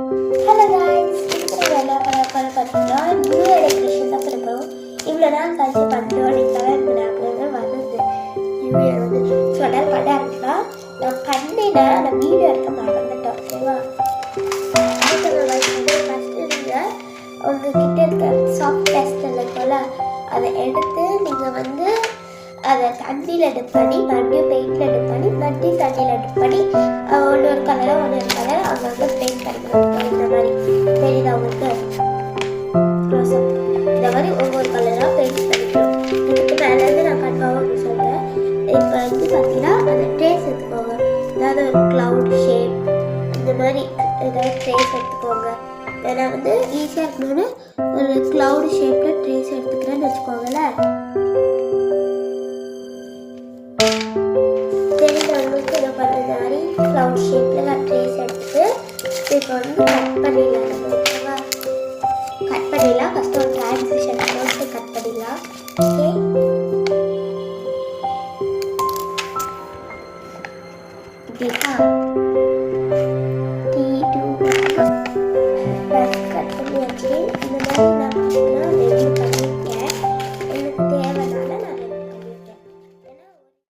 Hello guys, இருக்கிற வேலை பார்த்தீங்கன்னா நியூ டெக்கரேஷன் தான் பண்ணுறோம். இவ்வளோ நாள் கழிச்சு பண்ணுறோம் அப்படின்னால எனக்கு ஞாபகம் வருது நியூ இயர் வந்து. ஸோ அதனால் பண்ண ஆரம்பிக்கலாம். நான் பண்ணினா நான் வீடியோ எடுக்க மறந்துட்டேன். ஓகேவா? அதுக்கு ஃபஸ்ட்டு நீங்கள் உங்ககிட்ட இருக்க சாஃப்ட் பேஸ்டல் இருக்கும்ல, அதை எடுத்து நீங்கள் வந்து அதை தண்ணியில் டிப் பண்ணி மறுபடியும் பெயிண்டில் டிப் பண்ணி மறுபடியும் தண்ணியில் டிப் பண்ணி ஒன்று ஒரு கலராக அங்கங்கே பெயிண்ட் பண்ணிக்கணும். இந்த மாதிரி தெரியுதா உங்களுக்கு? க்ளோஸ்அப் இந்த மாதிரி ஒவ்வொரு கலராக பெயிண்ட் பண்ணிக்கணும். இதுக்கு மேலேருந்து நான் கன்ஃபார்மாக ஒன்று சொல்கிறேன். இப்போ வந்து பார்த்தீங்கன்னா அந்த ட்ரேஸ் எடுத்துக்கோங்க. ஏதாவது ஒரு க்ளவுட் ஷேப் இந்த மாதிரி ஏதாவது ட்ரேஸ் எடுத்துக்கோங்க. நான் வந்து ஈஸியாக இருக்கணும்னு ஒரு க்ளவுட் ஷேப்பில் ட்ரேஸ் எடுத்துக்கிறேன்னு வச்சுக்கோங்களேன். தெரிஞ்சவங்களுக்கு இதை பண்ணுற மாதிரி க்ளவுட் ஷேப்பில் நான் ட்ரேஸ் எடுத்துட்டு இப்போ வந்து கட் பண்ணிடலாம். ஓகேவா? கட் பண்ணிடலாம். ஃபஸ்ட்டு ஒரு டிரான்சிஷன் போட்டு கட் பண்ணிடலாம். ஓகே, இப்படியா?